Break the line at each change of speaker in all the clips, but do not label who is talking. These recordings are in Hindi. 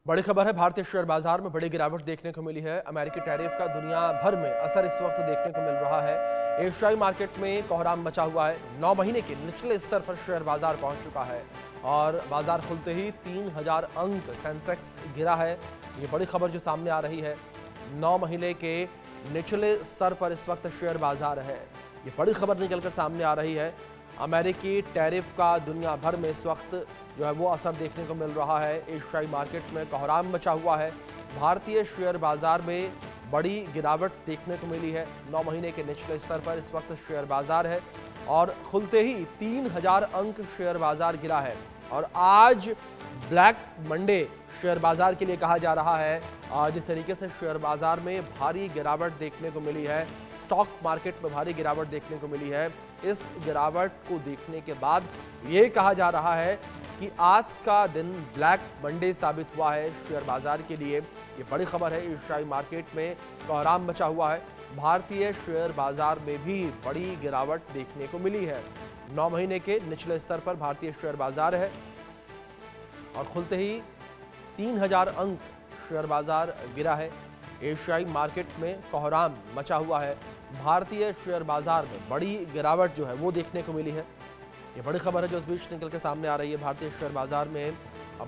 बड़ी खबर है, भारतीय शेयर बाजार में बड़ी गिरावट देखने को मिली है। अमेरिकी टैरिफ का दुनिया भर में असर इस वक्त देखने को मिल रहा है। एशियाई मार्केट में कोहराम मचा हुआ है। 9 महीने के निचले स्तर पर शेयर बाजार पहुंच चुका है और बाजार खुलते ही 3000 अंक सेंसेक्स गिरा है। ये बड़ी खबर जो सामने आ रही है, 9 महीने के निचले स्तर पर इस वक्त शेयर बाजार है। ये बड़ी खबर निकलकर सामने आ रही है। अमेरिकी टैरिफ का दुनिया भर में इस वक्त जो है वो असर देखने को मिल रहा है। एशियाई मार्केट में कोहराम मचा हुआ है। भारतीय शेयर बाजार में बड़ी गिरावट देखने को मिली है। 9 महीने के निचले स्तर पर इस वक्त शेयर बाजार है और खुलते ही 3000 अंक शेयर बाजार गिरा है। और आज ब्लैक मंडे शेयर बाजार के लिए कहा जा रहा है। जिस तरीके से शेयर बाजार में भारी गिरावट देखने को मिली है, स्टॉक मार्केट में भारी गिरावट देखने को मिली है, इस गिरावट को देखने के बाद ये कहा जा रहा है कि आज का दिन ब्लैक मंडे साबित हुआ है शेयर बाजार के लिए। ये बड़ी खबर है। एशियाई मार्केट में कोहराम मचा हुआ है। भारतीय शेयर बाजार में भी बड़ी गिरावट देखने को मिली है। 9 महीने के निचले स्तर पर भारतीय शेयर बाजार है और खुलते ही 3000 अंक शेयर बाजार गिरा है। एशियाई मार्केट में कोहराम मचा हुआ है। भारतीय शेयर बाजार में बड़ी गिरावट जो है वो देखने को मिली है। ये बड़ी खबर है जो इस बीच निकल के सामने आ रही है। भारतीय शेयर बाजार में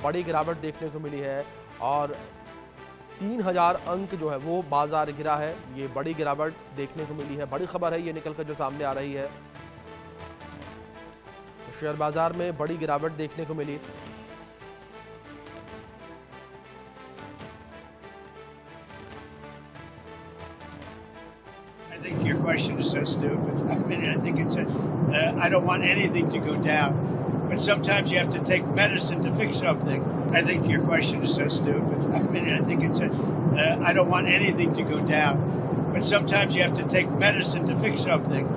बड़ी गिरावट देखने को मिली है और 3000 अंक जो है वो बाजार गिरा है। ये बड़ी गिरावट देखने को मिली है। बड़ी खबर है ये निकल कर जो सामने आ रही है। तो शेयर बाजार में बड़ी गिरावट देखने को मिली।
I think your question is so stupid. I mean, I think it's I don't want anything to go down, but sometimes you have to take medicine to fix something. I think your question is so stupid. I mean, I think it's I don't want anything to go down, but sometimes you have to take medicine to fix something.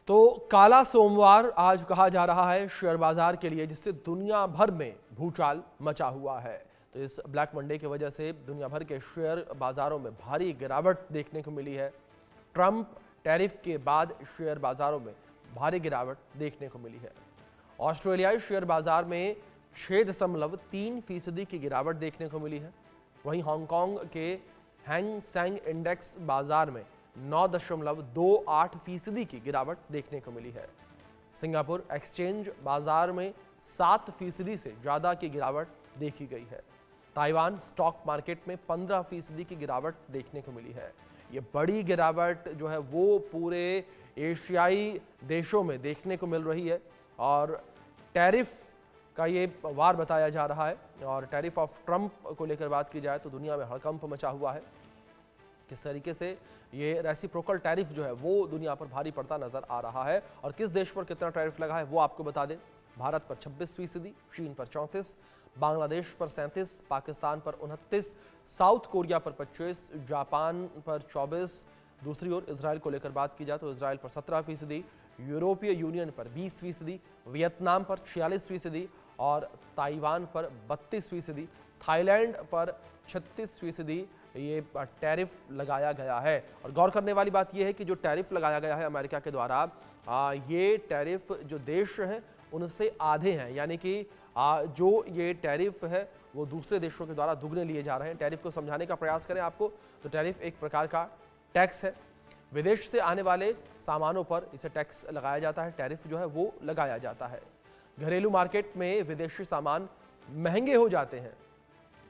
तो काला सोमवार आज कहा जा रहा है शेयर बाजार के लिए, जिससे दुनिया भर में भूचाल मचा हुआ है। तो इस ब्लैक मंडे की वजह से दुनिया भर के शेयर बाजारों में भारी गिरावट देखने को मिली है। ट्रंप टैरिफ के बाद शेयर बाजारों में भारी गिरावट देखने को मिली है। ऑस्ट्रेलियाई शेयर बाजार में 6.3% की गिरावट देखने को मिली है। वहीं हांगकांग के हैंग सेंग इंडेक्स बाजार में 9.28% की गिरावट देखने को मिली है। सिंगापुर एक्सचेंज बाजार में 7% से ज़्यादा की गिरावट देखी गई है। ताइवान स्टॉक मार्केट में 15% की गिरावट देखने को मिली है। ये बड़ी गिरावट जो है वो पूरे एशियाई देशों में देखने को मिल रही है और टैरिफ का ये वार बताया जा रहा है। और टैरिफ ऑफ ट्रंप को लेकर बात की जाए तो दुनिया में हड़कंप मचा हुआ है। किस तरीके से ये रेसिप्रोकल टैरिफ जो है वो दुनिया पर भारी पड़ता नजर आ रहा है और किस देश पर कितना टैरिफ लगा है वो आपको बता दें। भारत पर 26%, चीन पर 34%, बांग्लादेश पर 37%, पाकिस्तान पर 29%, साउथ कोरिया पर 25%, जापान पर 24%। दूसरी ओर इजराइल को लेकर बात की जाए तो इजराइल पर 17%, यूरोपीय यूनियन पर 20%, वियतनाम पर 46% और ताइवान पर 32%, थाईलैंड पर 36% ये टैरिफ लगाया गया है। और गौर करने वाली बात यह है कि जो टैरिफ लगाया गया है अमेरिका के द्वारा, ये टैरिफ जो देश हैं उनसे आधे हैं, यानी कि जो ये टैरिफ है वो दूसरे देशों के द्वारा दुगने लिए जा रहे हैं। टैरिफ को समझाने का प्रयास करें आपको तो टैरिफ एक प्रकार का टैक्स है। विदेश से आने वाले सामानों पर इसे टैक्स लगाया जाता है, टैरिफ जो है वो लगाया जाता है। घरेलू मार्केट में विदेशी सामान महंगे हो जाते हैं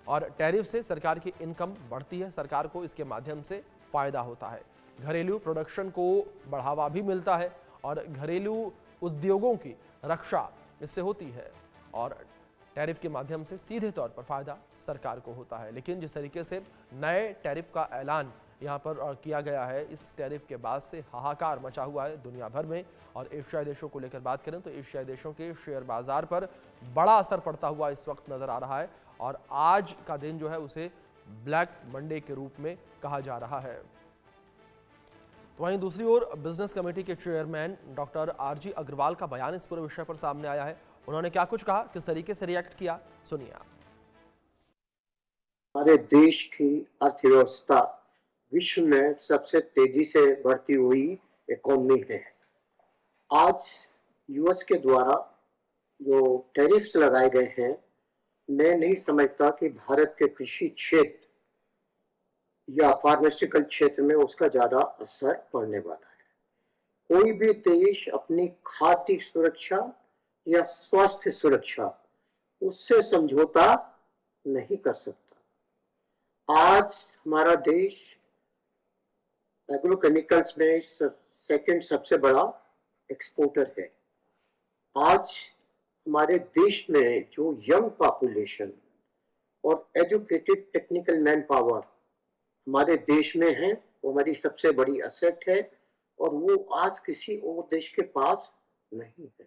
और टैरिफ से सरकार की इनकम बढ़ती है, सरकार को इसके माध्यम से फायदा होता है। घरेलू प्रोडक्शन को बढ़ावा भी मिलता है और घरेलू उद्योगों की रक्षा इससे होती है और टैरिफ के माध्यम से सीधे तौर पर फायदा सरकार को होता है। लेकिन जिस तरीके से नए टैरिफ का ऐलान यहाँ पर किया गया है, इस टैरिफ के बाद से हाहाकार मचा हुआ है दुनिया भर में। और एशियाई देशों को लेकर बात करें तो एशियाई देशों के शेयर बाजार पर बड़ा असर पड़ता हुआ इस वक्त नजर आ रहा है और आज का दिन जो है उसे ब्लैक मंडे के रूप में कहा जा रहा है। तो वहीं दूसरी ओर बिजनेस कमेटी के चेयरमैन डॉक्टर आरजी अग्रवाल का बयान इस पूरे विषय पर सामने आया है। उन्होंने क्या कुछ कहा, किस तरीके से रिएक्ट किया, सुनिए आप।
हमारे देश की अर्थव्यवस्था विश्व में सबसे तेजी से बढ़ती हुई इकोनॉमी है। आज यूएस के द्वारा जो टैरिफ्स लगाए गए हैं, मैं नहीं समझता कि भारत के कृषि क्षेत्र या फार्मास्यूटिकल क्षेत्र में उसका ज्यादा असर पड़ने वाला है। कोई भी देश अपनी खाद्य सुरक्षा या स्वास्थ्य सुरक्षा उससे समझौता नहीं कर सकता। आज हमारा देश एग्रोकेमिकल्स में सेकंड सबसे बड़ा एक्सपोर्टर है। आज हमारे देश में जो यंग पॉपुलेशन और एजुकेटेड टेक्निकल मैन पावर हमारे देश में है, वो हमारी सबसे बड़ी असेट है और वो आज किसी और देश के पास नहीं है।